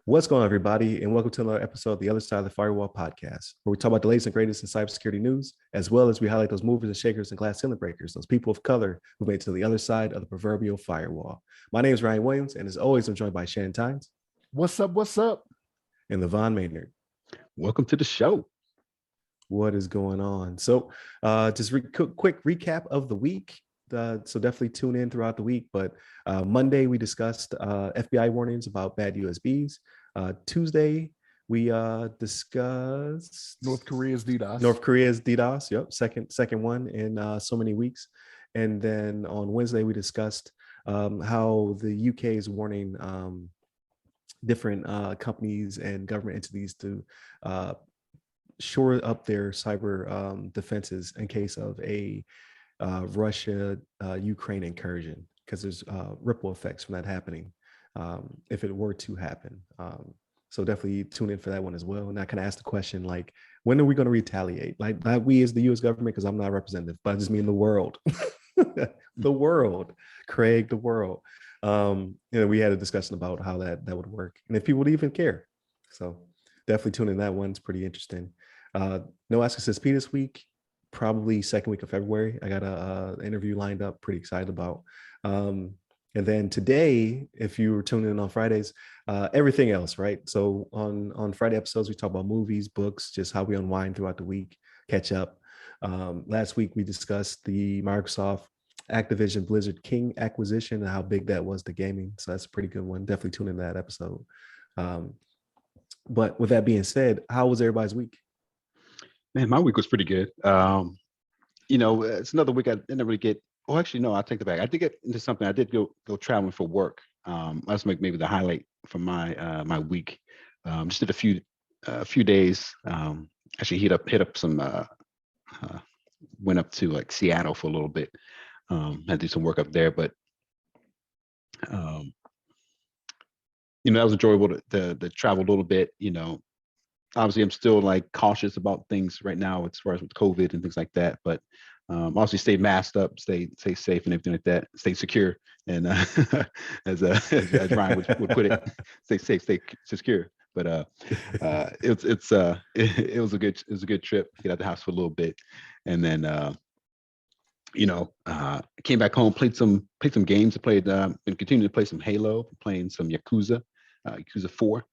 What's going on, everybody, and welcome to another episode of the Other Side of the Firewall podcast, where we talk about the latest and greatest in cybersecurity news, as well as we highlight those movers and shakers and glass ceiling breakers, those people of color who made it to the other side of the proverbial firewall. My name is Ryan Williams, and as always, I'm joined by Shannon Tynes. What's up? What's up? And Levon Maynard. Welcome to the show. What is going on? So just quick recap of the week. So definitely tune in throughout the week. But Monday, we discussed FBI warnings about bad USBs. Tuesday, we discussed North Korea's DDoS. Yep, second one in so many weeks. And then on Wednesday, we discussed how the UK is warning different companies and government entities to shore up their cyber defenses in case of a Russia-Ukraine incursion, because there's ripple effects from that happening if it were to happen. So definitely tune in for that one as well. And I kind of asked the question, like, when are we going to retaliate? Like, not we as the U.S. government, because I'm not representative, but I just mean the world. The world, Craig, the world. We had a discussion about how that would work and if people would even care. So definitely tune in. That one's pretty interesting. No Ask Us SP this week, probably second week of February. I got a interview lined up, pretty excited about. And then today, if you were tuning in on Fridays, everything else, right? So on Friday episodes, we talk about movies, books, just how we unwind throughout the week, catch up. Last week, we discussed the Microsoft Activision Blizzard King acquisition and how big that was to gaming. So that's a pretty good one. Definitely tune in that episode. But with that being said, how was everybody's week? Man, my week was pretty good. It's another week I didn't really get. Oh, actually, no, I'll take it back. I did get into something. I did go traveling for work. Let's make maybe the highlight from my week. Just did a few days. Actually, hit up some. Went up to like Seattle for a little bit. Had to do some work up there, but that was enjoyable to travel a little bit. Obviously, I'm still like cautious about things right now as far as with COVID and things like that. But obviously, stay masked up, stay safe, and everything like that. Stay secure, and as Ryan would put it, stay safe, stay secure. But it was a good trip. Get out the house for a little bit, and then came back home, played some games. I played, been continuing to play some Halo, playing some Yakuza 4.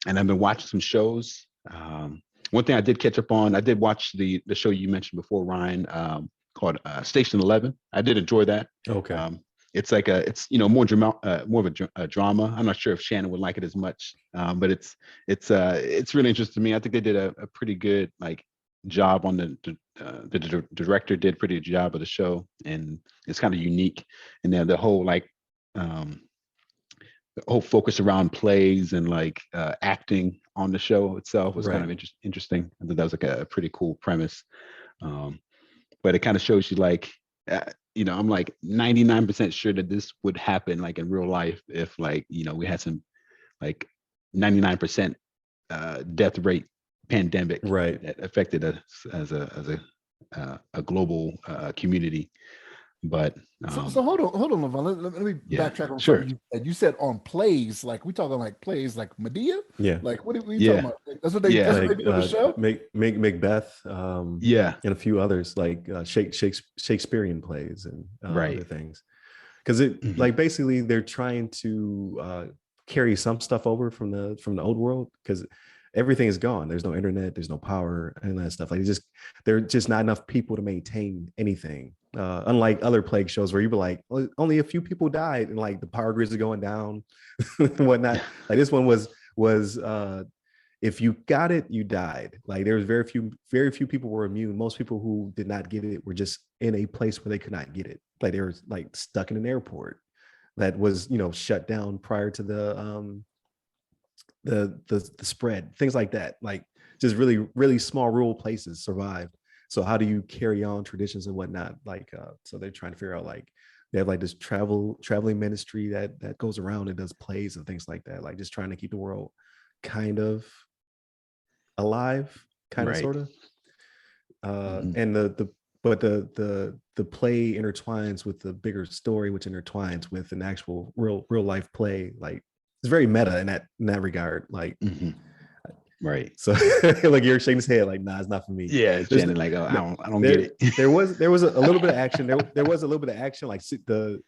And I've been watching some shows. One thing I did catch up on, I did watch the show you mentioned before, Ryan, called Station 11. I did enjoy that. Okay. It's like more of a drama. I'm not sure if Shannon would like it as much, but it's really interesting to me. I think they did a pretty good job on the director did a pretty good job of the show, and it's kind of unique. And then the whole focus around plays and acting on the show itself was kind of interesting. I thought that was a pretty cool premise. But it kind of shows you I'm 99% sure that this would happen in real life if we had some 99% death rate pandemic that affected us as a global community. But so hold on, Levon. Let me backtrack on sure. something you said on plays. We talking plays like Medea? Yeah. What are you talking about? That's what they do on the show? Macbeth. And a few others Shakespearean plays and other things. Because it basically they're trying to carry some stuff over from the old world, because everything is gone. There's no internet, there's no power, and that stuff. There are just not enough people to maintain anything. Unlike other plague shows where you be like, well, only a few people died, and the power grids are going down and whatnot. This one was if you got it, you died. There was very few people were immune. Most people who did not get it were just in a place where they could not get it. They were stuck in an airport that was shut down prior to the spread. Things like that. Just really, really small rural places survived. So how do you carry on traditions and whatnot? So they're trying to figure out they have this traveling ministry that goes around and does plays and things like that. Just trying to keep the world kind of alive, kind of, sort of. And the but the play intertwines with the bigger story, which intertwines with an actual real life play. Like it's very meta in that regard. Like Right. so like you're shaking his head like, nah, it's not for me. Yeah, Shannon, like, oh, I don't get it. There was a little bit of action. There was a little bit of action. Like the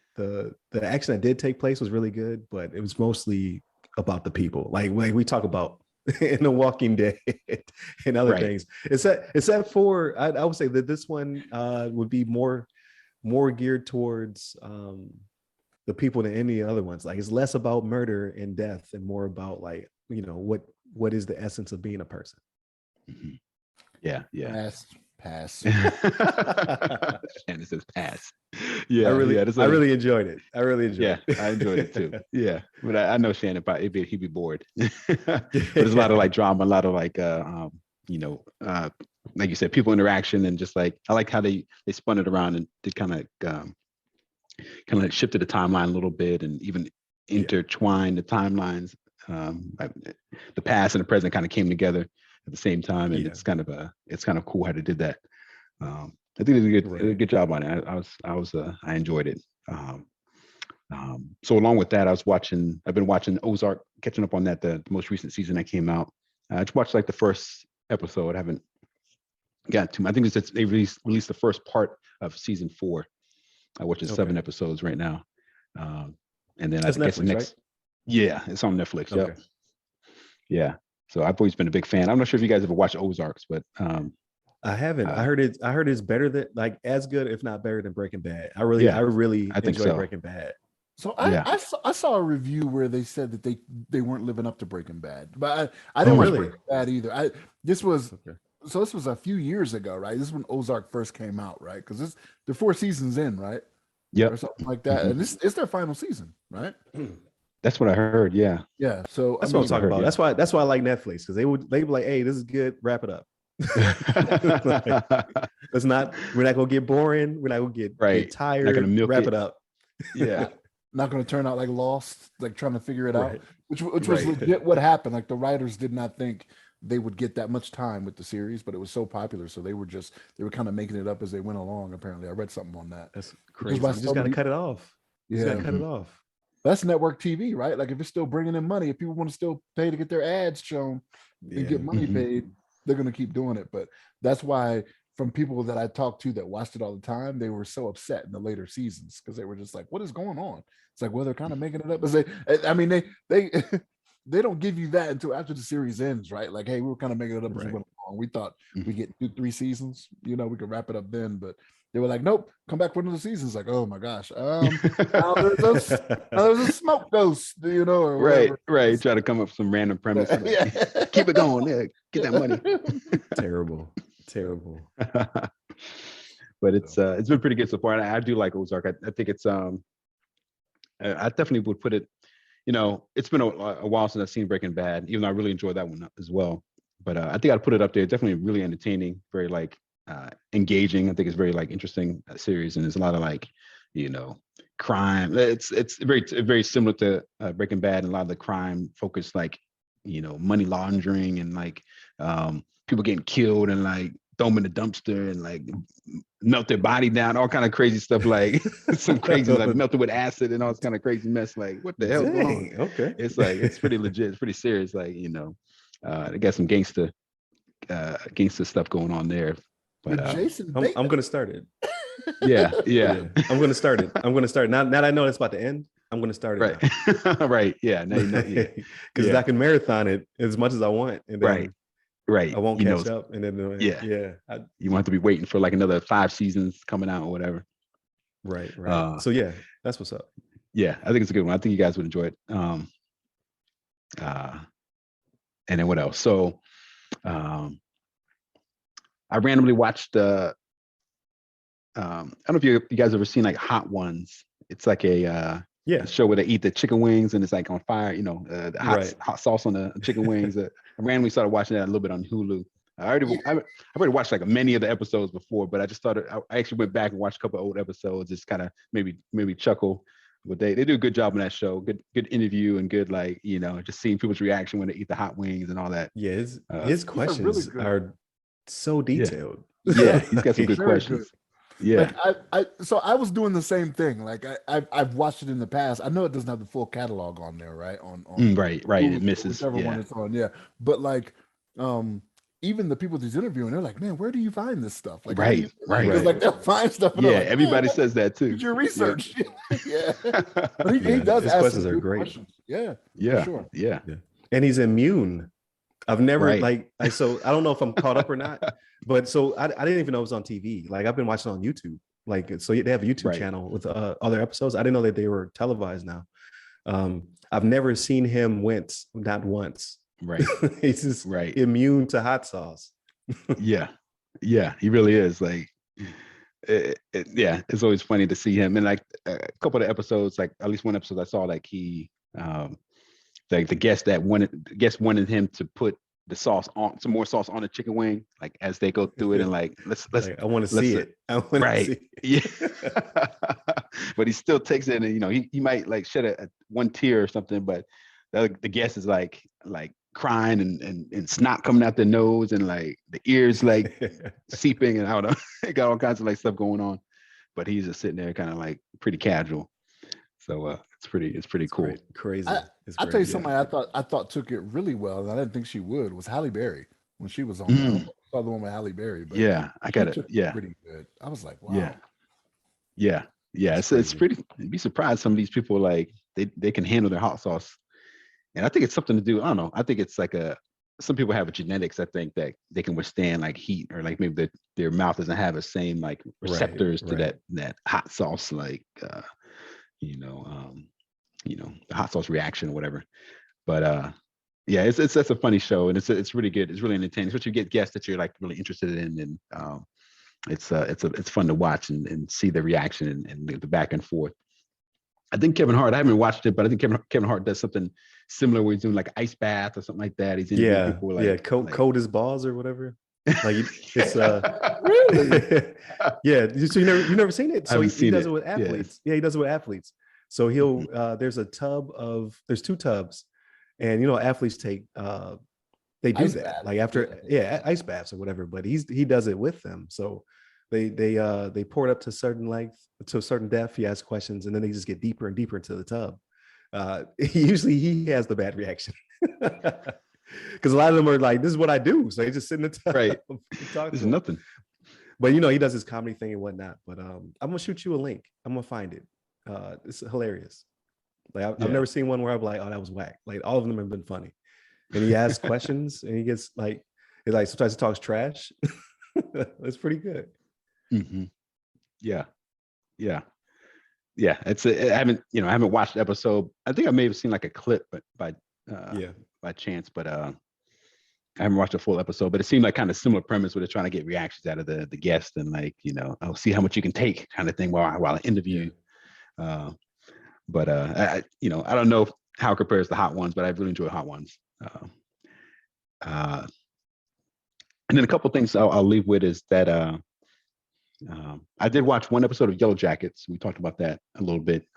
action that did take place was really good, but it was mostly about the people. Like we talk about in The Walking Dead and other things. Except for I would say that this one would be more geared towards the people than any other ones. Like it's less about murder and death and more about like, you know, what is the essence of being a person. Yeah. Pass. Shannon says pass. Yeah, I really enjoyed it. I enjoyed it too. Yeah, but I know Shannon, but he'd be bored. But there's a lot of like drama, a lot of like like you said, people interaction, and just like I like how they spun it around and did kind of shifted the timeline a little bit, and even intertwined the timelines. The past and the present kind of came together at the same time, and it's kind of cool how they did that. I think they did a good job on it. I enjoyed it. So along with that, I've been watching Ozark, catching up on that, the most recent season that came out. I just watched like the first episode. I haven't got to. I think they released the first part of season 4, which is 7 episodes right now. And then that's I guess Netflix, the next. Right? Yeah, it's on Netflix. Okay. Yep. Yeah. So I've always been a big fan. I'm not sure if you guys ever watched Ozarks, but I haven't. I heard it's better than, like, as good, if not better than Breaking Bad. I really think enjoy so. Breaking Bad. So I saw a review where they said that they weren't living up to Breaking Bad, but I didn't watch Breaking Bad either. This was a few years ago, right? This is when Ozark first came out, right? Because the 4 seasons in, right? Yeah, or something like that. And it's their final season, right? That's what I heard. Yeah. Yeah. So that's what I'm talking about. Yeah. That's why I like Netflix, because they'd be like, hey, this is good, wrap it up. We're not gonna get boring, we're not gonna get tired, not gonna milk wrap it up. Yeah. Not gonna turn out like Lost, like trying to figure it out, which was legit what happened. Like the writers did not think they would get that much time with the series, but it was so popular, so they were kind of making it up as they went along. Apparently, I read something on that. That's crazy. You just gotta cut it off. You just gotta cut it off. That's network TV, right? Like if it's still bringing in money, if people want to still pay to get their ads shown and get money paid, they're going to keep doing it. But that's why, from people that I talked to that watched it all the time, they were so upset in the later seasons, because they were just like, what is going on? It's like, well, they're kind of making it up as they they don't give you that until after the series ends, right? Like, hey, we were kind of making it up as we went along. We thought we get 2-3 seasons, we could wrap it up then, but they were like, nope, come back for another season. It's like, oh my gosh, now there's a smoke ghost, or whatever. Right. Try to come up with some random premise. Keep it going. Yeah, get that money. Terrible. But it's been pretty good so far. And I do like Ozark. I think it's I definitely would put it. It's been a while since I've seen Breaking Bad, even though I really enjoyed that one as well. But I think I'd put it up there. Definitely really entertaining, very engaging. I think it's very interesting series, and there's a lot of crime. It's very similar to Breaking Bad, and a lot of the crime focused money laundering and people getting killed and throw them in the dumpster and melt their body down, all kind of crazy stuff, some crazy melted with acid and all this kind of crazy mess. What the hell is going on? Okay. It's it's pretty legit, it's pretty serious. They got some gangster stuff going on there. But I'm gonna start it. Yeah. I'm gonna start it. Now that I know it's about to end, I'm gonna start it. Right. Right. Yeah. Now you know. Because I can marathon it as much as I want, and then right. I won't catch up, and then you won't have to be waiting for another 5 seasons coming out or whatever. Right. So that's what's up. Yeah, I think it's a good one. I think you guys would enjoy it. And then what else? So I randomly watched I don't know if you guys ever seen Hot Ones. It's a show where they eat the chicken wings and it's on fire, the hot sauce on the chicken wings. I randomly started watching that a little bit on Hulu. I already watched many of the episodes before, but I just started. I actually went back and watched a couple of old episodes, just kind of maybe chuckle. But they do a good job on that show. Good interview and good just seeing people's reaction when they eat the hot wings and all that. Yeah, his questions are so detailed. Yeah, he's got some good questions. Yeah. So I was doing the same thing. Like I've watched it in the past. I know it doesn't have the full catalog on there, right? On Right. It Hulu or misses. whichever one Yeah. it's on. Yeah. But like, even the people he's interviewing, they're like, man, where do you find this stuff? Like, how do you, Right. because like they'll find stuff and Yeah. they're like, man, Everybody says that too. did your research? Yeah. Yep. But he Yeah, does his ask questions some are good great. questions. Yeah, for Yeah. sure. Yeah. Yeah, and he's immune. I've never Right. so I don't know if I'm caught up or not, but so I didn't even know it was on TV. Like I've been watching on YouTube. Like so they have a YouTube Right. channel with other episodes. I didn't know that they were televised now. I've never seen him wince, not once. Right. He's just Right. immune to hot sauce. Yeah. Yeah. He really is. Like, yeah, it's always funny to see him. And like a couple of episodes, like at least one episode I saw, like he, like the guest wanted him to put the sauce on, some more sauce on the chicken wing, like as they go through it, and like let's Like, I want to see it. I want to see it. Yeah. But he still takes it, and he might like shed one tear or something, but the guest is like crying and snot coming out their nose, and like the ears like seeping, and I don't know, got all kinds of like stuff going on, but he's just sitting there kind of like pretty casual. So it's pretty cool. Crazy. I'll tell you something I thought took it really well, and I didn't think she would, was Halle Berry when she was on there. I saw the one with Halle Berry, but yeah, I got it. Yeah, pretty good. I was like, wow. Yeah. It's pretty. You'd be surprised some of these people, like they can handle their hot sauce, and I think it's something to do. I don't know. I think it's like some people have a genetics. I think that they can withstand like heat, or like maybe their mouth doesn't have the same like receptors to that hot sauce, like the hot sauce reaction or whatever. But yeah, it's that's a funny show, and it's really good. It's really entertaining, especially if you get guests that you're like really interested in, and it's fun to watch and see the reaction and the back and forth. I think Kevin Hart, I haven't watched it, but I think Kevin Hart does something similar where he's doing like ice bath or something like that. He's interviewing people like cold as balls or whatever. Like it's Really? yeah. So you never seen it? So he does it with Yeah. athletes. Yeah, he does it with athletes. So he'll there's two tubs, and athletes take they do Ice that bath. like after ice baths or whatever, but he does it with them. So they pour it up to a certain length, to a certain depth. He asks questions, and then they just get deeper and deeper into the tub. Usually he has the bad reaction. Because a lot of them are like, this is what I do. So they just sit in the tub. Right. This is nothing. But he does his comedy thing and whatnot. But I'm gonna shoot you a link. I'm gonna find it. It's hilarious. Like I've never seen one where I'm like, oh, that was whack. Like all of them have been funny. And he asks questions, and he gets like, sometimes he talks trash. It's pretty good. Mm-hmm. Yeah. I haven't watched the episode. I think I may have seen like a clip, but by chance, but I haven't watched a full episode. But it seemed like kind of similar premise where they're trying to get reactions out of the guest, and like I'll see how much you can take, kind of thing, while I interview. But I don't know how it compares to Hot Ones, but I really enjoy Hot Ones. And then a couple of things I'll leave with is that I did watch one episode of Yellow Jackets. We talked about that a little bit.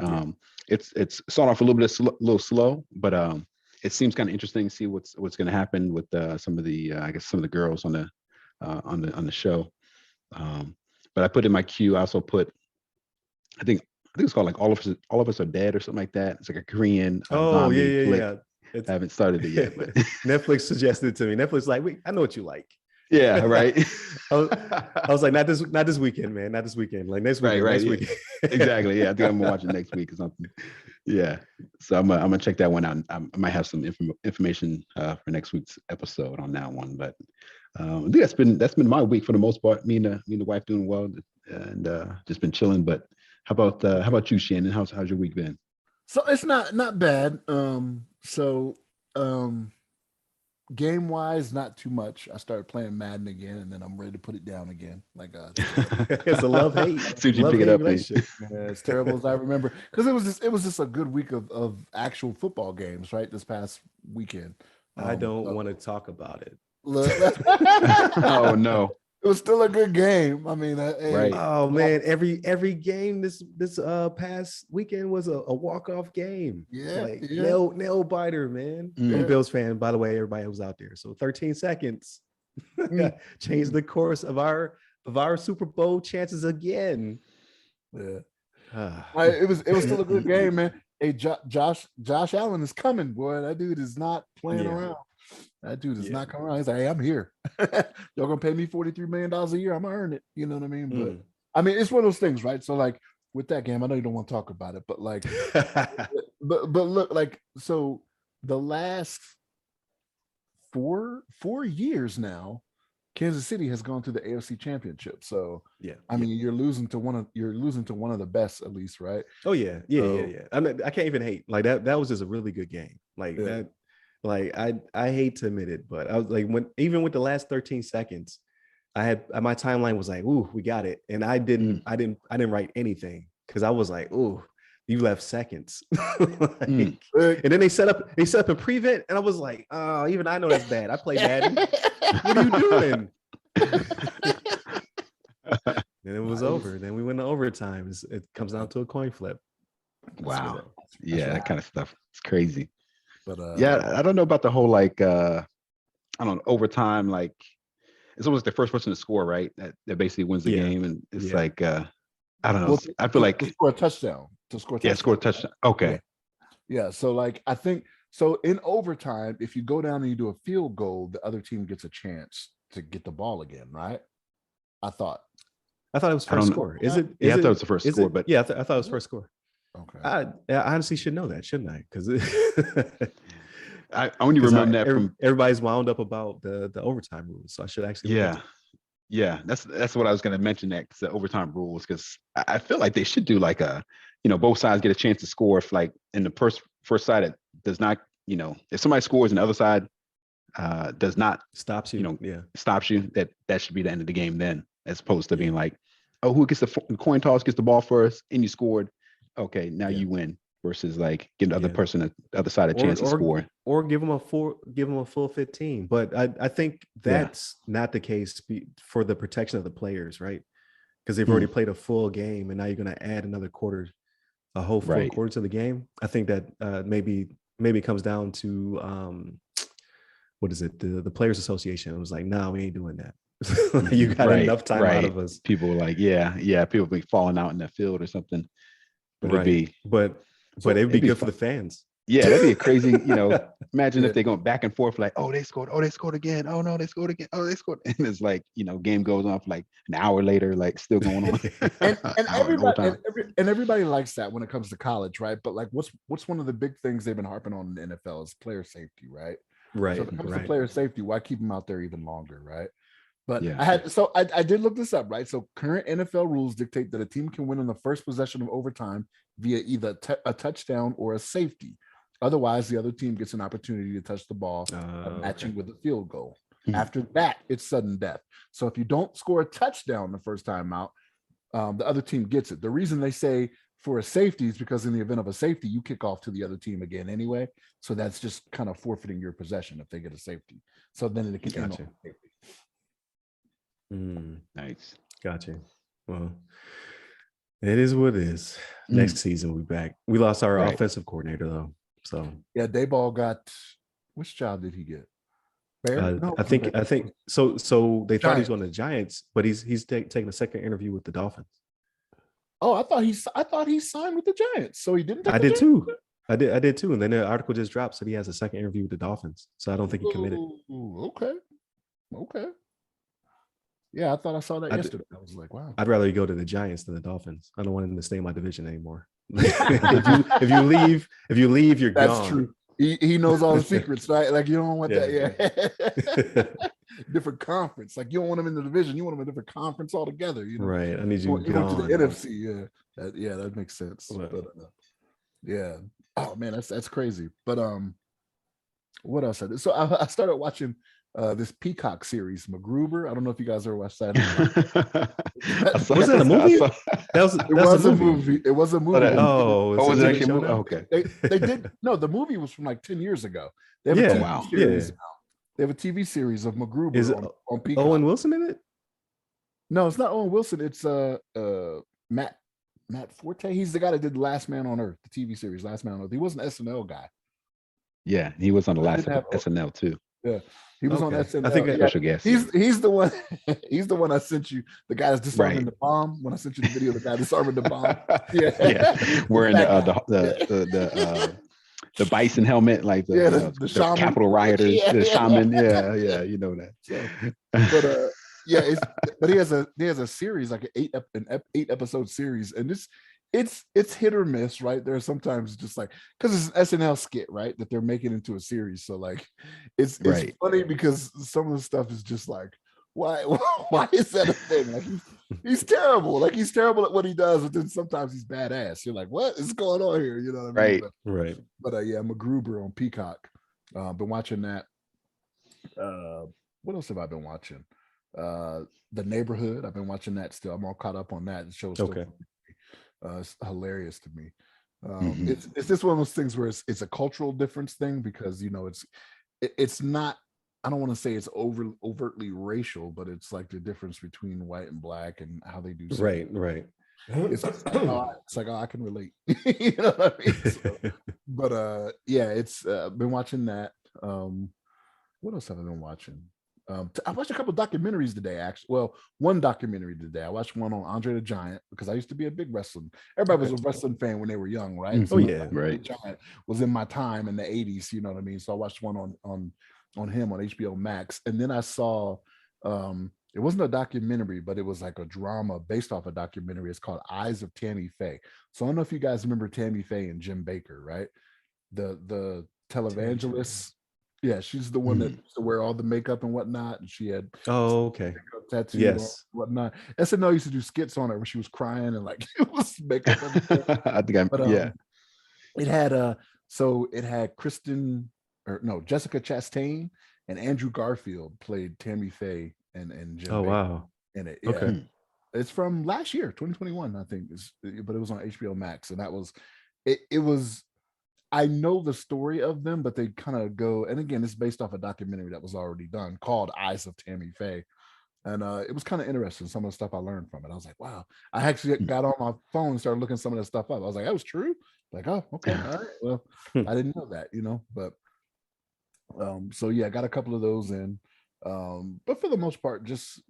It's starting off a little slow, but it seems kind of interesting to see what's going to happen with some of the girls on the show. But I put in my queue. I also put, I think it's called like All of Us Are Dead or something like that. It's like a Korean zombie flick. I haven't started it yet, but Netflix suggested it to me. Netflix like, wait, I know what you like. Yeah, right. I was like, not this weekend, man. Not this weekend. Like next weekend. Right. Next weekend. Exactly. Yeah, I think I'm gonna watch it next week or something. Yeah. So I'm gonna check that one out. I might have some information for next week's episode on that one. But I think that's been my week for the most part. Me and the wife doing well, and just been chilling. But how about you, Shannon? How's your week been? So it's not bad. Game wise, not too much. I started playing Madden again, and then I'm ready to put it down again. Like it's a love-hate. Soon as you pick it up, as terrible as I remember, because it was just a good week of actual football games, right? This past weekend. I don't want to talk about it. Oh no. It was still a good game. I mean, right. Oh man, every game this past weekend was a walk-off game. Nail biter, man. I'm a Bills fan, by the way, everybody who's out there. So 13 seconds changed the course of our Pavara Super Bowl chances again. Yeah. Ah. It was still a good game, man. Hey, Josh Allen is coming, boy. That dude is not playing around. That dude is not coming around. He's like, hey, I'm here. Y'all gonna pay me $43 million a year. I'm gonna earn it. You know what I mean? But I mean, it's one of those things, right? So like with that game, I know you don't want to talk about it, but like, but look, like, so the last four years now, Kansas City has gone to the AFC Championship. So I mean, you're losing to one of the best, at least, right? Oh yeah. I mean, I can't even hate. Like that was just a really good game. Like that. Like I hate to admit it, but I was like, even with the last 13 seconds, I had my timeline was like, ooh, we got it. And I didn't write anything because I was like, ooh, you left seconds. And then they set up a prevent, and I was like, oh, even I know that's bad. I play Madden. What are you doing? And it was over. Then we went to overtime. It comes down to a coin flip. Wow. That kind of stuff. It's crazy. But I don't know about the whole like I don't know, overtime, like it's almost the first person to score, right? That basically wins the game. And it's like I don't know. Well, I feel like to score a touchdown. Score a touchdown. Okay. Yeah. So like I think so in overtime, if you go down and you do a field goal, the other team gets a chance to get the ball again, right? I thought it was first score. Is it? I thought it was the first score, but I thought it was first score. Okay. I honestly should know that, shouldn't I? Because I only remember that from everybody's wound up about the overtime rules, so I should actually. That's what I was going to mention, next, the overtime rules, because I feel like they should do like a, both sides get a chance to score. If like in the first side it does not, if somebody scores and the other side does not stops you, stops you, that should be the end of the game then, as opposed to being like, oh, who gets the coin toss, gets the ball first, and you scored. Okay, now you win, versus like give the other person the other side a chance to score, or give them a full 15. But I think that's not the case for the protection of the players, right? Because they've already played a full game, and now you're going to add another quarter, a whole full quarter to the game. I think that maybe it comes down to what is it? The Players Association. It was like, no, we ain't doing that. You got enough time out of us. People were like, people be falling out in the field or something. But it'd be good for the fans. Yeah, that'd be a crazy, imagine if they're going back and forth, like, oh, they scored again. Oh no, they scored again. Oh, they scored. And it's like, game goes on for like an hour later, like still going on. and everybody likes that when it comes to college, right? But like what's one of the big things they've been harping on in the NFL is player safety, right? Right. So if it comes to player safety, why keep them out there even longer, right? But I did look this up, right? So current NFL rules dictate that a team can win on the first possession of overtime via either a touchdown or a safety. Otherwise, the other team gets an opportunity to touch the ball, matching with a field goal. After that, it's sudden death. So if you don't score a touchdown the first time out, the other team gets it. The reason they say for a safety is because in the event of a safety, you kick off to the other team again anyway. So that's just kind of forfeiting your possession if they get a safety. So then it can end on safety. Nice. Gotcha. Well, it is what it is. Next season we'll be back. We lost our offensive coordinator though. So Dayball got, which job did he get? I think so. They thought he was going to the Giants, but he's taking a second interview with the Dolphins. Oh, I thought he signed with the Giants. So he didn't. I did too. I did too. And then the article just dropped, so he has a second interview with the Dolphins. So I don't think he committed. Okay. Yeah, I thought I saw that yesterday. I was like, wow. I'd rather you go to the Giants than the Dolphins. I don't want him to stay in my division anymore. if you leave, you're gone. That's true. He knows all the secrets, right? Like you don't want that. Yeah. Different conference. Like you don't want him in the division. You want him in a different conference altogether. Right. I need you to the NFC. Yeah. That makes sense. But, yeah. Oh man, that's crazy. But what else I did? So I started watching this Peacock series, MacGruber. I don't know if you guys ever watched that. Was that a movie? It was a movie. It was a movie. Was it actually a movie? Okay. They did. No, the movie was from like 10 years ago. They have a TV series now. They have a TV series of MacGruber. Is it on Peacock. Owen Wilson in it? No, it's not Owen Wilson. It's Matt Forte. He's the guy that did Last Man on Earth, the TV series Last Man on Earth. He was an SNL guy. Yeah, he was on the last SNL too. Yeah, he was on Okay. SNL. I think Yeah, Special guest. he's the one. He's the one I sent you. The guy that's disarming Right. the bomb. When I sent you the video, of the guy disarming the bomb. Yeah, Yeah, wearing That guy. the bison helmet, like Yeah, the the shaman. Capitol rioters, Yeah, the yeah. shaman. Yeah, yeah, you know that. So, but yeah, but he has a series, like an 8 episode series, and it's hit or miss, right? There's sometimes just like, because it's an SNL skit, right, that they're making into a series. So like it's Right. funny because some of the stuff is just like, why why is that a thing? Like he's terrible. Like he's terrible at what he does, but then sometimes he's badass. You're like, what is going on here? You know what I mean? Right. Right. But yeah, MacGruber on Peacock. Been watching that. What else have I been watching? The Neighborhood. I've been watching that still. I'm all caught up on that. The show's still Okay. it's hilarious to me. Mhm. It's just one of those things where it's a cultural difference thing, because it's not, I don't want to say it's overtly racial, but it's like the difference between white and black and how they do certain. Right. It's like, oh, I can relate. You know what I mean? So, but yeah, it's been watching that. What else have I been watching? I watched a couple documentaries today, actually. Well, one documentary today. I watched one on Andre the Giant, because I used to be a big wrestling. Everybody was a wrestling fan when they were young, right? Mhm. Oh yeah. Right. The Giant was in my time in the 80s, you know what I mean? So I watched one on him on HBO Max. And then I saw it wasn't a documentary, but it was like a drama based off a documentary. It's called Eyes of Tammy Faye. So I don't know if you guys remember Tammy Faye and Jim Baker, right? The televangelist. Yeah, she's the one that used to wear all the makeup and whatnot, and she had Oh, okay. tattooed on Yes. whatnot. SNL used to do skits on her where she was crying and like it was makeup. I think I'm. But Yeah. it had Jessica Chastain and Andrew Garfield played Tammy Faye and Jim Oh Baker wow. in it. Yeah. Okay. It's from last year, 2021, I think, but it was on HBO Max, and that was it was. I know the story of them, but they kind of go, and again, it's based off a documentary that was already done called Eyes of Tammy Faye. And it was kind of interesting, some of the stuff I learned from it. I was like, wow. I actually got on my phone and started looking some of that stuff up. I was like, that was true. Like, oh, okay. All right. Well, I didn't know that, but so yeah, I got a couple of those in. But for the most part, just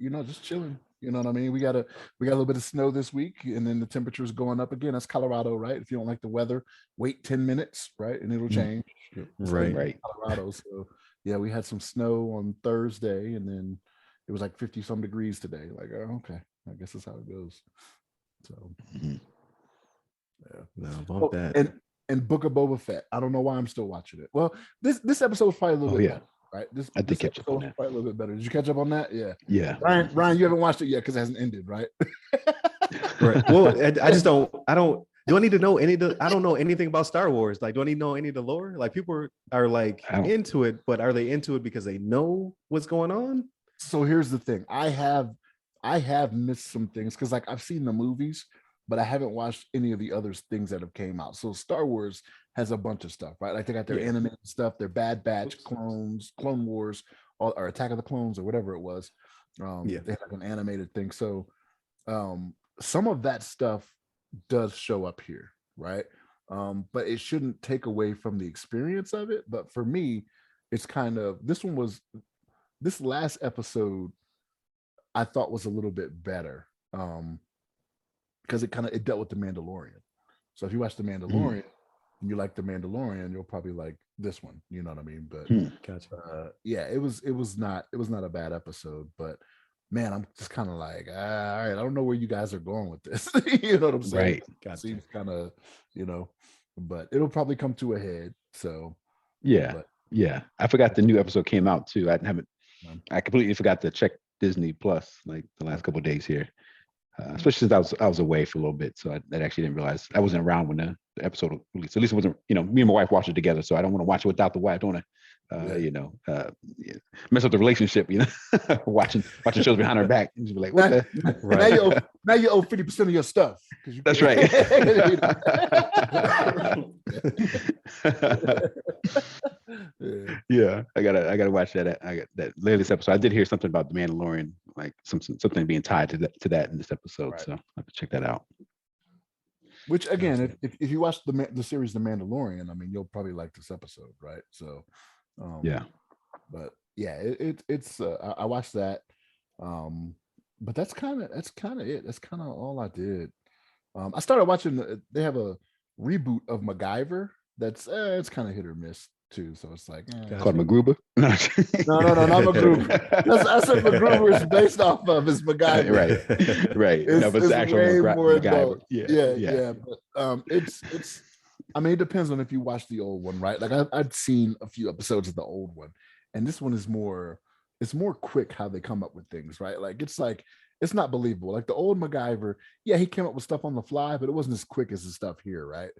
chilling. You know what I mean? We got a little bit of snow this week, and then the temperature's going up again. That's Colorado, right? If you don't like the weather, wait 10 minutes, right? And it'll change. Right. Colorado. So yeah, we had some snow on Thursday, and then it was like 50 some degrees today. Like, oh, okay. I guess that's how it goes. So yeah. No, bump that. And Book of Boba Fett. I don't know why I'm still watching it. Well, this episode was probably a little bit better, right? I did catch up on that. Probably a little bit better. Did you catch up on that? Yeah. Yeah. Ryan, you haven't watched it yet because it hasn't ended, right? Right. Well, I just don't. Do I need to know I don't know anything about Star Wars. Like, do I need to know any of the lore? Like, people are like into it, but are they into it because they know what's going on? So here's the thing. I have missed some things because like I've seen the movies, but I haven't watched any of the other things that have came out. So Star Wars has a bunch of stuff, right? Like they got their animated stuff, their Bad Batch, Clone Wars, or Attack of the Clones, or whatever it was. They had like an animated thing. So some of that stuff does show up here, right? But it shouldn't take away from the experience of it. But for me, it's kind of this last episode I thought was a little bit better. Because it dealt with the Mandalorian. So if you watch the Mandalorian and you like the Mandalorian, you'll probably like this one. You know what I mean? But Gotcha. yeah, it was not a bad episode, but man, I'm just kind of like, all right, I don't know where you guys are going with this. You know what I'm saying? Right. Gotcha. Seems kind of, but it'll probably come to a head. So yeah. I forgot the new episode came out too. I completely forgot to check Disney Plus like the last couple of days here. Especially since I was away for a little bit, so I actually didn't realize I wasn't around when the episode released. At least it wasn't, me and my wife watched it together, so I don't want to watch it without the wife. I don't want to, mess up the relationship. Watching shows behind her back, and just be like, "What the?" Right. Now you owe 50% of your stuff. That's right. Yeah, I gotta watch that. I got that latest episode. I did hear something about the Mandalorian, like something being tied to that in this episode. Right. So I have to check that out. Which again, if you watch the series The Mandalorian, I mean, you'll probably like this episode, right? So yeah. But yeah, it's I watched that. But that's kind of it. That's kind of all I did. I started watching. They have a reboot of MacGyver. That's it's kind of hit or miss too. So it's like Called Gotcha. MacGruber. No. no, not MacGruber. That's I said MacGruber is based off of is MacGyver. right. No, but it's actual way more MacGyver. adult. Yeah, Yeah. But it's. I mean, it depends on if you watch the old one, right? Like I'd seen a few episodes of the old one, and this one is more. It's more quick how they come up with things, right? Like it's not believable. Like the old MacGyver, yeah, he came up with stuff on the fly, but it wasn't as quick as the stuff here, right?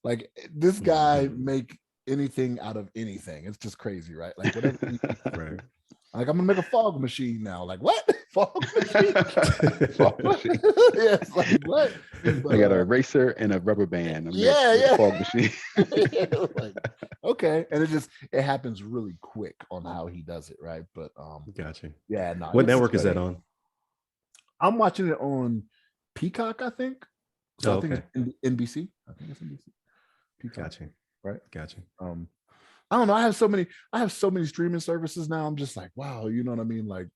Like this guy make anything out of anything. It's just crazy, right? Like whatever. Right. Like I'm gonna make a fog machine now. Like what? Fog machine? Fog machine. Yeah, it's like what? I got an eraser and a rubber band. Yeah. Fog machine. Like, okay, and it happens really quick on how he does it, right? But Gotcha. yeah, no. What network is that on? I'm watching it on Peacock, I think. So Oh, I think okay. it's NBC. I think it's NBC. Peacock, Gotcha. right? Gotcha. I don't know. I have so many streaming services now. I'm just like, wow, you know what I mean? Like,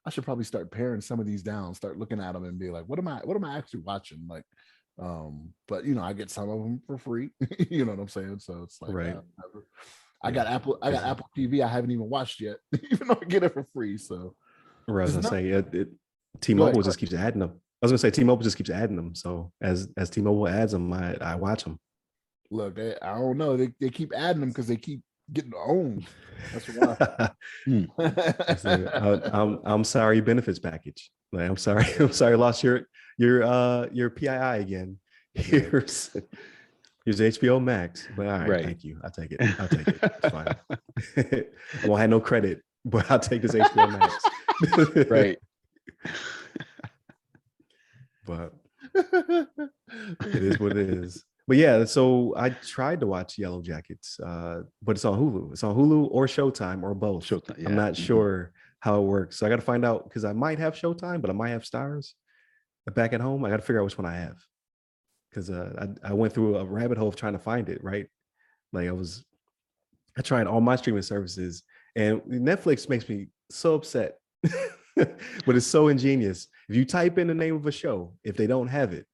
I should probably start paring some of these down, start looking at them and be like, what am I actually watching? Like, but you know, I get some of them for free. You know what I'm saying? So it's like, Right. I got Apple TV. I haven't even watched yet, even though I get it for free. So, Or I was It's gonna not- say, Go T-Mobile ahead. just keeps adding them. I was gonna say T-Mobile just keeps adding them. So as T-Mobile adds them, I watch them. Look, I don't know. They keep adding them because they keep getting owned. That's why. It's like, I'm sorry, benefits package. Like, I'm sorry, I lost your PII again. Here's HBO Max. But all right, thank you. I'll take it. It's fine. I won't have no credit, but I'll take this HBO Max. Right. But it is what it is. But yeah, so I tried to watch Yellow Jackets, but it's on Hulu. It's on Hulu or Showtime or both. Showtime, yeah. I'm not sure how it works. So I got to find out because I might have Showtime, but I might have Stars. Back at home, I got to figure out which one I have. Because I went through a rabbit hole of trying to find it, right? Like I tried all my streaming services, and Netflix makes me so upset. But it's so ingenious. If you type in the name of a show, if they don't have it,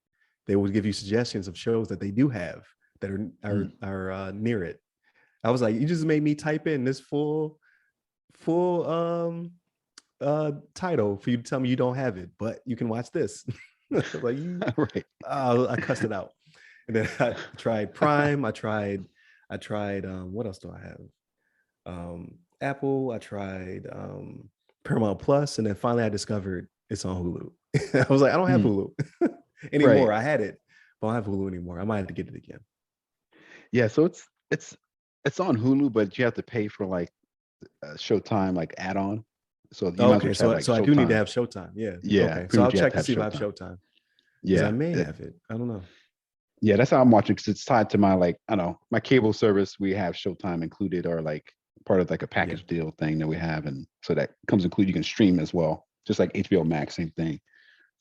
they will give you suggestions of shows that they do have that are near it. I was like, you just made me type in this full title for you to tell me you don't have it, but you can watch this. Like you, right. I cussed it out. And then I tried Prime. I tried what else do I have? Apple. I tried Paramount Plus, and then finally I discovered it's on Hulu. I was like, I don't have Hulu anymore. Right. I had it, but I don't have Hulu anymore. I might have to get it again. Yeah, so it's on Hulu, but you have to pay for like Showtime like add-on. So you okay, so I do need to have Showtime. Yeah. Okay. So I'll check to see if I have Showtime. Yeah, I may have it. I don't know. Yeah, that's how I'm watching because it's tied to my I don't know, my cable service. We have Showtime included, or like part of like a package deal thing that we have, and so that comes included. You can stream as well, just like HBO Max, same thing.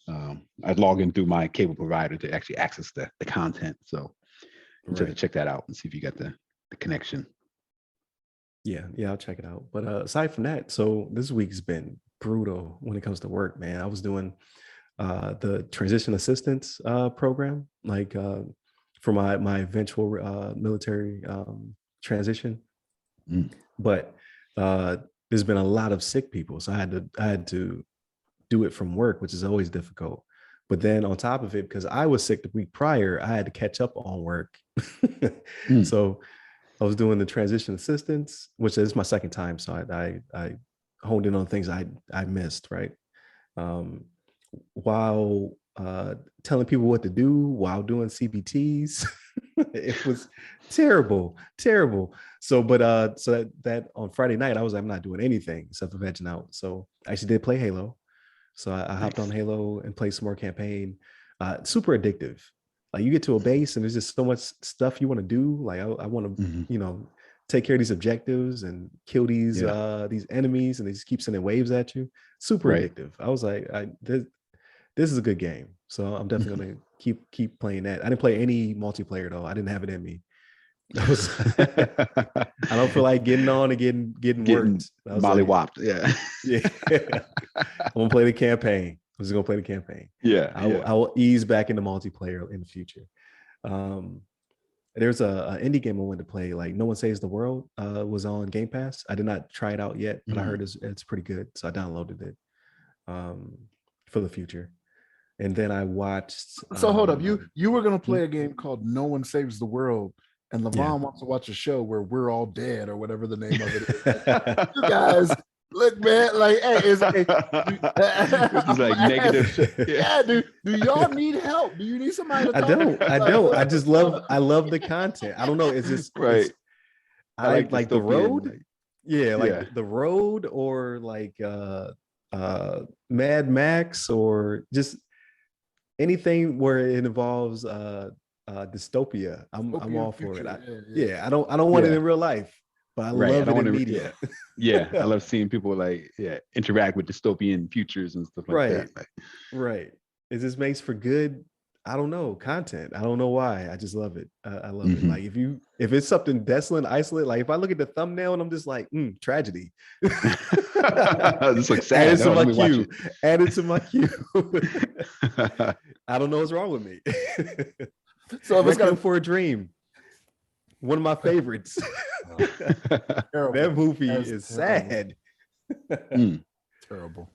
I log in through my cable provider to actually access the content. So you have to check that out and see if you got the connection. Yeah, I'll check it out. But aside from that, so this week's been brutal when it comes to work, man. I was doing the transition assistance program, like for my eventual military transition. But there's been a lot of sick people, so I had to do it from work, which is always difficult. But then on top of it, because I was sick the week prior, I had to catch up on work. So I was doing the transition assistance, which is my second time. So I honed in on things I missed, right? While telling people what to do while doing CBTs. It was terrible. So, but so that on Friday night, I was like, I'm not doing anything except for vegging out. So I actually did play Halo. So I hopped on Halo and played some more campaign. Super addictive. Like you get to a base and there's just so much stuff you want to do. Like I want to, take care of these objectives and kill these enemies, and they just keep sending waves at you. Super addictive. I was like, this is a good game. So I'm definitely gonna keep playing that. I didn't play any multiplayer though. I didn't have it in me. I don't feel like getting on and getting worked. I was molly like, whopped. Yeah. yeah. I'm gonna play the campaign. I'm just gonna play the campaign. Yeah. I will ease back into multiplayer in the future. Um, there's a indie game I wanted to play, like No One Saves the World, was on Game Pass. I did not try it out yet, but I heard it's pretty good, so I downloaded it for the future. And then I watched. So hold up, you were gonna play a game called No One Saves the World, and Levon wants to watch a show where we're all dead or whatever the name of it is. You guys, look, man, like, hey, this is like negative. Yeah, do y'all need help? Do you need somebody to talk to? I don't. I love the content. I don't know. It's just right. I like the road. The road, or like Mad Max, or just anything where it involves dystopia. I'm all for it. I don't want it in real life, but I love it in media. I love seeing people like interact with dystopian futures and stuff like that. Right. It just makes for good, I don't know, content. I don't know why. I just love it. I love it. Like if it's something desolate, isolate, like if I look at the thumbnail and I'm just like, tragedy. This looks sad. Add it to my queue. I don't know what's wrong with me. So if it's Requiem for a Dream, one of my favorites. That movie is sad. Terrible.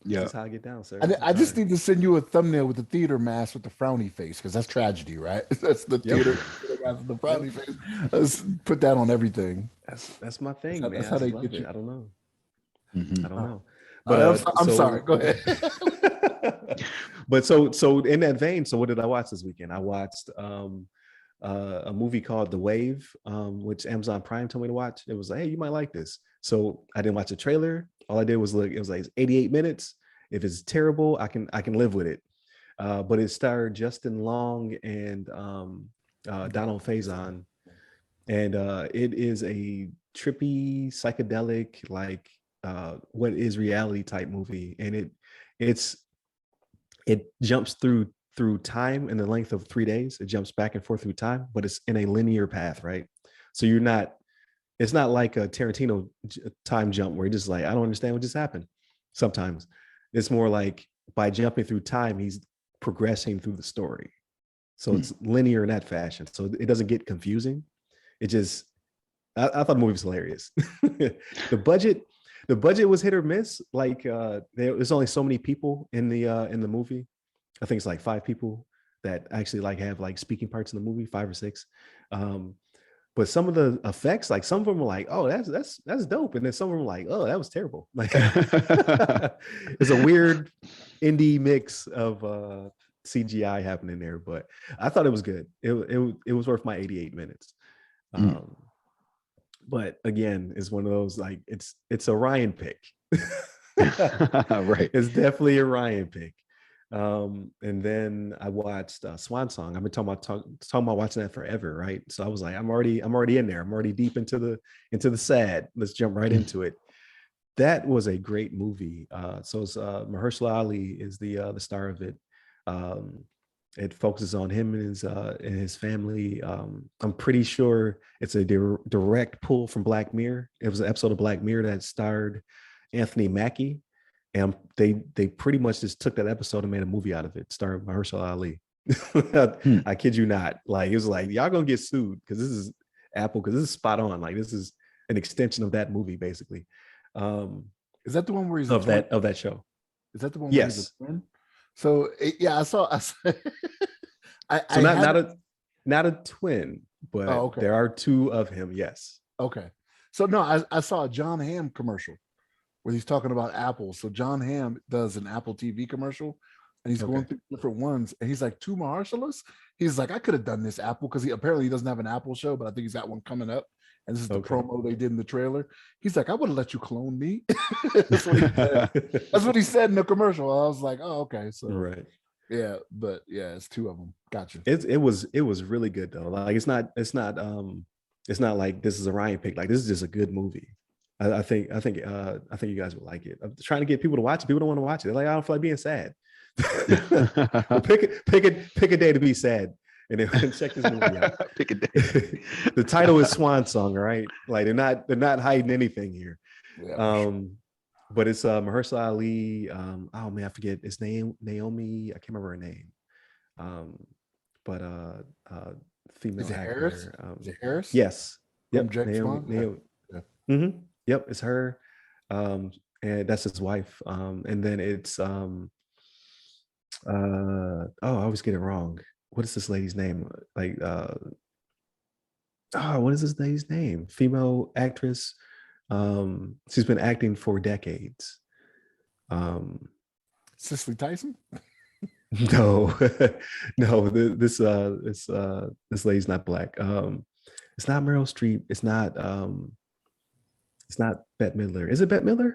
Yeah, that's how I get down, sir. I just need to send you a thumbnail with the theater mask with the frowny face, because that's tragedy, right? That's the theater mask with the frowny face. Let's put that on everything. That's my thing, man. That's how they get you. I don't know. I don't know. But I'm sorry. Go ahead. But so in that vein, so what did I watch this weekend? I watched a movie called The Wave, which Amazon Prime told me to watch. It was like, hey, you might like this. So I didn't watch the trailer. All I did was look. It was like 88 minutes. If it's terrible, I can live with it. But it starred Justin Long and Donald Faison, and it is a trippy, psychedelic, like what is reality type movie, and it jumps through time in the length of 3 days. It jumps back and forth through time, but it's in a linear path, right? So it's not like a Tarantino time jump where you're just like, I don't understand what just happened. Sometimes it's more like by jumping through time, he's progressing through the story. So it's linear in that fashion. So it doesn't get confusing. It just, I thought the movie was hilarious. The budget was hit or miss. Like there's only so many people in the movie. I think it's like 5 people that actually like have like speaking parts in the movie, 5 or 6. But some of the effects, like some of them were like, oh, that's dope. And then some of them were like, oh, that was terrible. Like it's a weird indie mix of CGI happening there, but I thought it was good. It was worth my 88 minutes. But again, it's one of those, like, it's a Ryan pick. Right. It's definitely a Ryan pick. And then I watched Swan Song. I've been talking about watching that forever, right? So I was like, I'm already in there. I'm already deep into the sad. Let's jump right into it. That was a great movie. So it's Mahershala Ali is the star of it. It focuses on him and his family. I'm pretty sure it's a direct pull from Black Mirror. It was an episode of Black Mirror that starred Anthony Mackie. And they pretty much just took that episode and made a movie out of it, starring Mahershala Ali. I kid you not. Like, it was like, y'all gonna get sued because this is Apple, because this is spot on. Like, this is an extension of that movie, basically. Is that the one where he's of that show? Is that the one? Yes. Where he's a twin? So yeah, I saw. Not a twin, but there are 2 of him. Yes. Okay. So no, I saw a John Hamm commercial where he's talking about Apple. So John Hamm does an Apple TV commercial, and he's going through different ones. And he's like, 2 Mahershalas? He's like, I could have done this Apple, because he doesn't have an Apple show, but I think he's got one coming up. And this is the promo they did in the trailer. He's like, I would have let you clone me. That's what he said. That's what he said in the commercial. I was like, oh, okay. So right. Yeah, but yeah, it's 2 of them. Gotcha. It was really good though. Like, it's not like this is a Ryan pick. Like, this is just a good movie. I think you guys would like it. I'm trying to get people to watch it. People don't want to watch it. They're like, I don't feel like being sad. Well, pick a day to be sad and then check this movie out. Pick a day. The title is Swan Song, right? Like they're not hiding anything here. Yeah, But it's Mahershala Ali. Oh man, I forget his name. Naomi, I can't remember her name. But female Is it actor. Harris? Is it Harris? Yes. From Yep. Jack Naomi. Swan? Naomi. Yeah. Mm-hmm. Yep, it's her. And that's his wife. And then it's I always get it wrong. What is this lady's name? Like what is this lady's name? Female actress. She's been acting for decades. Cicely Tyson? No, no, this lady's not black. It's not Meryl Streep. It's not Bette Midler. Is it Bette Midler?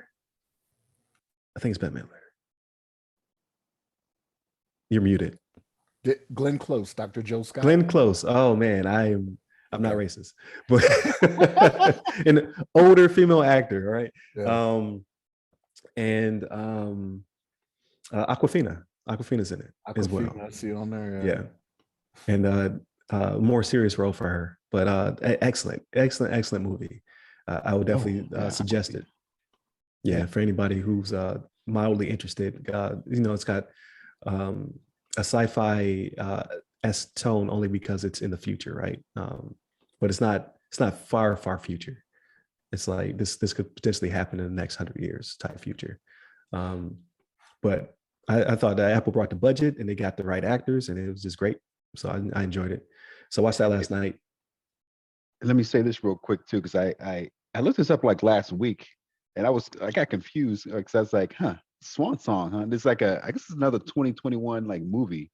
I think it's Bette Midler. You're muted. Glenn Close, Dr. Joe Scott. Glenn Close. Oh man, I'm not racist, but an older female actor, right? Yeah. And Aquafina. Aquafina's in it as well. I see on there. Yeah. And more serious role for her, but excellent movie. I would definitely suggest it. Yeah, for anybody who's mildly interested. It's got a sci-fi s tone only because it's in the future, right? But it's not far future. It's like this could potentially happen in the next 100 years type future. But I thought that Apple brought the budget and they got the right actors, and it was just great. So I enjoyed it. So I watched that last night. Let me say this real quick too, because I looked this up like last week, and I got confused because I was like, Swan Song, huh? There's like I guess it's another 2021 like movie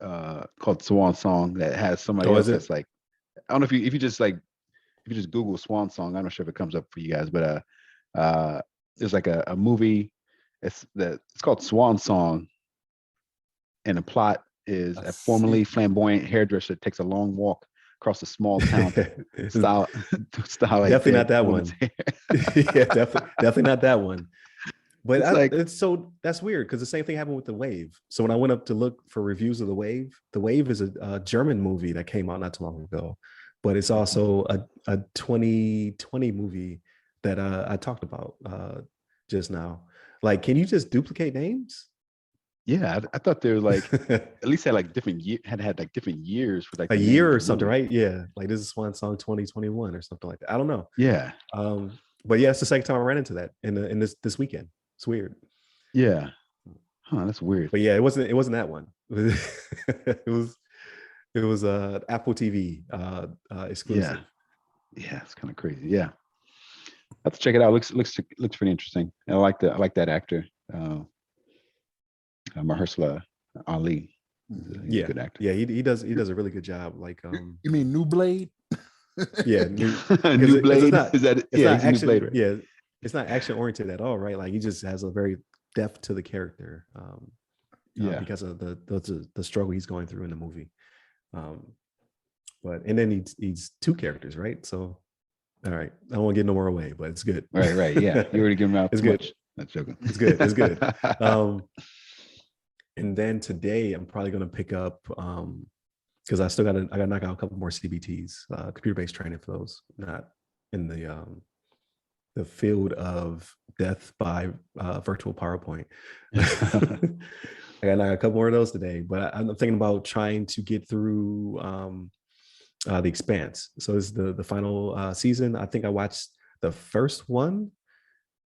called Swan Song that has somebody else that's like, I don't know if you just Google Swan Song, I'm not sure if it comes up for you guys, but there's like a movie. It's called Swan Song, and the plot is a formerly flamboyant hairdresser takes a long walk across a small town style. Definitely not that one. Yeah, definitely not that one. But that's weird because the same thing happened with The Wave. So when I went up to look for reviews of The Wave is a German movie that came out not too long ago, but it's also a 2020 movie that I talked about just now. Like, can you just duplicate names? Yeah, I thought they were like at least had like different had like different years for like a year or something, right? Yeah, like this is Swan Song 2021 or something like that. I don't know. Yeah. But yeah, it's the second time I ran into that in this weekend. It's weird. Yeah. Huh, that's weird. But yeah, it wasn't that one. it was Apple TV exclusive. Yeah, it's kind of crazy. Yeah. I have to check it out. Looks pretty interesting. And I like that actor. Mahershala Ali. He's a good actor. Yeah, he does a really good job. Like you mean New Blade? Yeah, New Blade. New Blade, right? Yeah, it's not action oriented at all, right? Like he just has a very depth to the character. Because of the struggle he's going through in the movie. But and then he's two characters, right? So all right, I don't want to get no more away, but it's good. Right. Yeah, you already given out. It's good. Not joking. It's good. And then today I'm probably going to pick up because I got to knock out a couple more CBTs, computer-based training for those, not in the field of death by virtual PowerPoint. I got to knock out a couple more of those today, but I'm thinking about trying to get through The Expanse. So this is the final season. I think I watched the first one,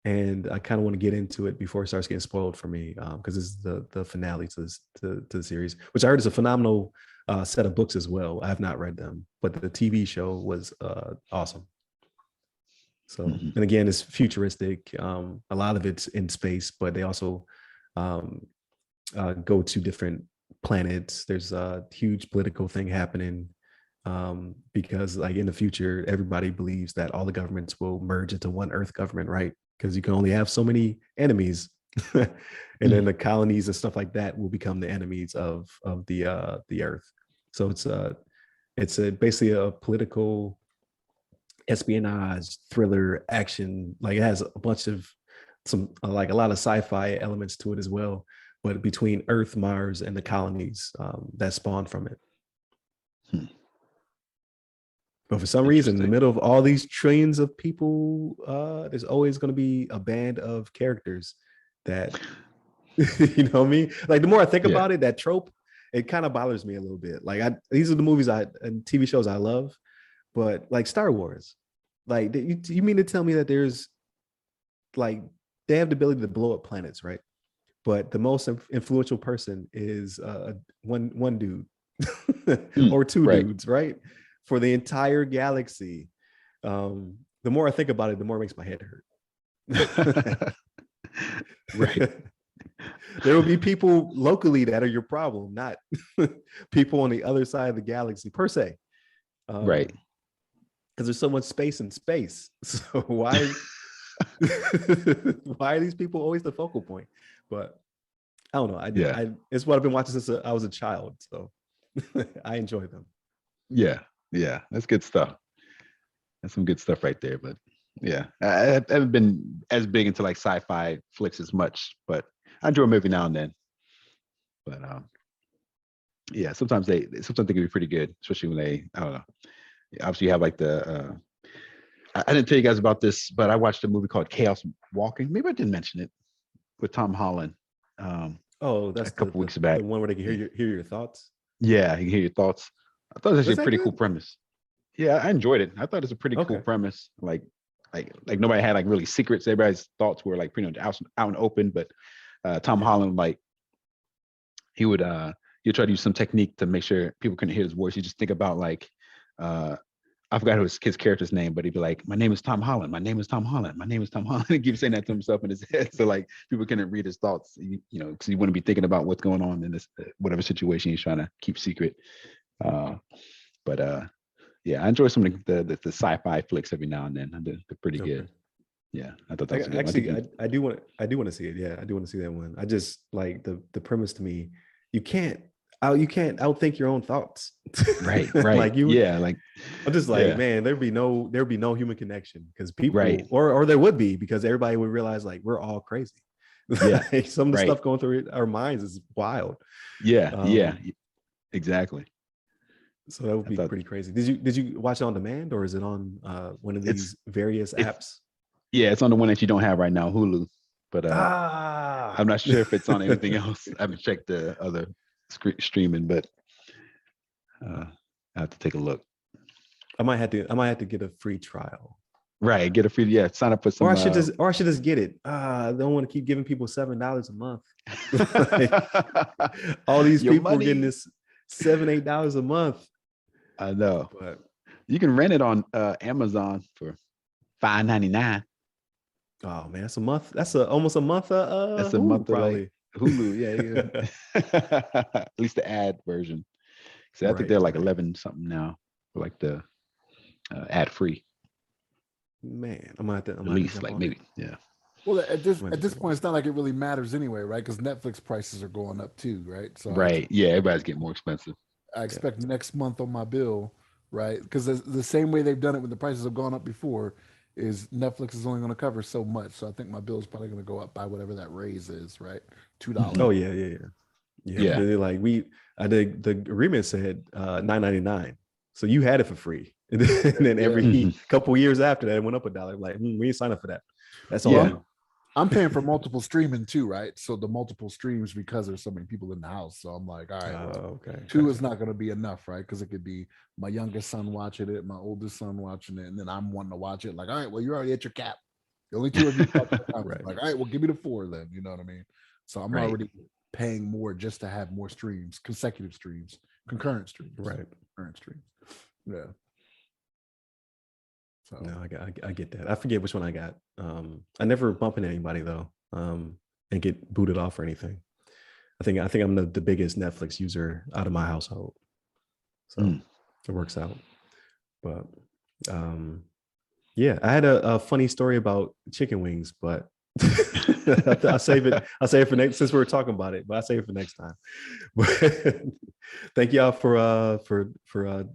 and I kind of want to get into it before it starts getting spoiled for me, because this is the finale to the series, which I heard is a phenomenal set of books as well. I have not read them, but the TV show was awesome. So, and again, it's futuristic. A lot of it's in space, but they also go to different planets. There's a huge political thing happening because, like, in the future, everybody believes that all the governments will merge into one Earth government, right? Because you can only have so many enemies, and then the colonies and stuff like that will become the enemies of the Earth. So it's basically a political espionage thriller action. Like, it has a bunch of a lot of sci-fi elements to it as well, but between Earth, Mars, and the colonies that spawn from it. But for some reason, in the middle of all these trillions of people, there's always going to be a band of characters that, you know what I mean? Like the more I think about it, that trope, it kind of bothers me a little bit. Like these are the movies and TV shows I love, but like Star Wars, like you mean to tell me that there's like they have the ability to blow up planets, right? But the most influential person is one dude or two dudes, right? For the entire galaxy. The more I think about it, the more it makes my head hurt. Right. There will be people locally that are your problem, not people on the other side of the galaxy per se. Right. Because there's so much space in space. So why why are these people always the focal point? But I don't know. It's what I've been watching since I was a child. So I enjoy them. Yeah. That's good stuff. That's some good stuff right there. But yeah, I haven't been as big into like sci-fi flicks as much, but I enjoy them every now and then. But yeah, sometimes they can be pretty good, especially when I don't know. Obviously, you have like the. I didn't tell you guys about this, but I watched a movie called Chaos Walking. Maybe I didn't mention it, with Tom Holland. That's a couple weeks back. The one where they can hear your thoughts. Yeah, you can hear your thoughts. I thought it was actually a pretty cool premise. Yeah, I enjoyed it. I thought it was a pretty cool premise. Like nobody had like really secrets. Everybody's thoughts were like pretty much out and open. But Tom Holland, like he would try to use some technique to make sure people couldn't hear his voice. You just think about like I forgot his character's name, but he'd be like, "My name is Tom Holland. My name is Tom Holland. My name is Tom Holland." He keeps saying that to himself in his head, so like people couldn't read his thoughts. You know, because he wouldn't be thinking about what's going on in this whatever situation he's trying to keep secret. But yeah, I enjoy some of the sci-fi flicks every now and then. They're pretty good. Yeah, I thought that was good. Actually, I do want to see it. Yeah, I do want to see that one. I just like the premise to me. You can't outthink your own thoughts. Right. Like I'm just like, man, there'd be no human connection because people, or there would be, because everybody would realize like we're all crazy. Yeah, some of the stuff going through our minds is wild. Yeah, exactly. So that would be pretty crazy. Did you watch it on demand, or is it on one of these various apps? Yeah, it's on the one that you don't have right now, Hulu. But I'm not sure if it's on anything else. I haven't checked the other streaming, but I have to take a look. I might have to get a free trial. Right, get a free sign up for some. Or I should just get it. I don't want to keep giving people $7 a month. All these people are getting this $7-8 a month. I know, but you can rent it on Amazon for $5.99. Oh man, that's a month. That's almost a month. That's a month probably. Like Hulu, yeah. At least the ad version. So I think they're like 11 something now, for like the ad free. Man, I'm gonna have to. At least like maybe, yeah. Well, at this point, it's not like it really matters anyway, right? Because Netflix prices are going up too, right? So yeah, everybody's getting more expensive. I expect next month on my bill, right? Because the same way they've done it when the prices have gone up before, is Netflix is only going to cover so much. So I think my bill is probably going to go up by whatever that raise is, right? $2. Oh yeah. Like the agreement said $9.99, so you had it for free, and then every couple years after that, it went up $1. Like we ain't signed up for that. That's all. Yeah. I'm paying for multiple streaming too, right? So the multiple streams, because there's so many people in the house. So I'm like, all right, two is not going to be enough, right? Because it could be my youngest son watching it, my oldest son watching it, and then I'm wanting to watch it. Like, all right, well, you're already at your cap. The only two of you. Right. Like, all right, well, give me the 4 then. You know what I mean? So I'm already paying more just to have more streams, consecutive streams, concurrent streams, right? Concurrent streams. Yeah. So no, I get that. I forget which one I got. I never bump into anybody though, and get booted off or anything. I think I'm the biggest Netflix user out of my household, so it works out. But yeah, I had a funny story about chicken wings, but I'll save it for next, since we were talking about it. But I'll save it for next time. But thank y'all for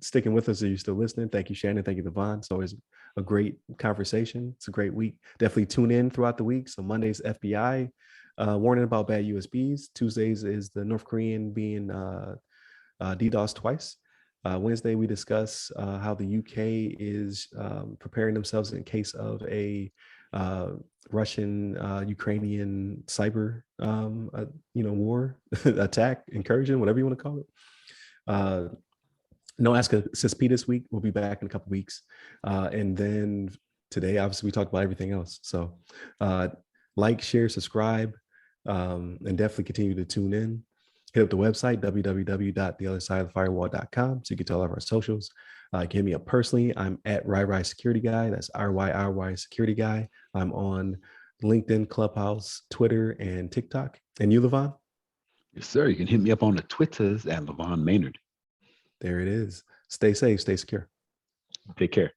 sticking with us. Are you still listening? Thank you, Shannon. Thank you, Devon. It's always a great conversation. It's a great week. Definitely tune in throughout the week. So Mondays, FBI warning about bad USBs. Tuesdays is the North Korean being DDoS twice. Wednesday, we discuss how the UK is preparing themselves in case of a Russian Ukrainian cyber war attack, incursion, whatever you want to call it. No Ask a CSP this week. We'll be back in a couple weeks. And then today, obviously, we talked about everything else. So like, share, subscribe, and definitely continue to tune in. Hit up the website, www.theothersideofthefirewall.com, so you can tell all of our socials. Hit me up personally. I'm at RyRy Security Guy. That's RYRY Security Guy. I'm on LinkedIn, Clubhouse, Twitter, and TikTok. And you, Levon? Yes, sir. You can hit me up on the Twitters at Levon Maynard. There it is. Stay safe, stay secure. Take care.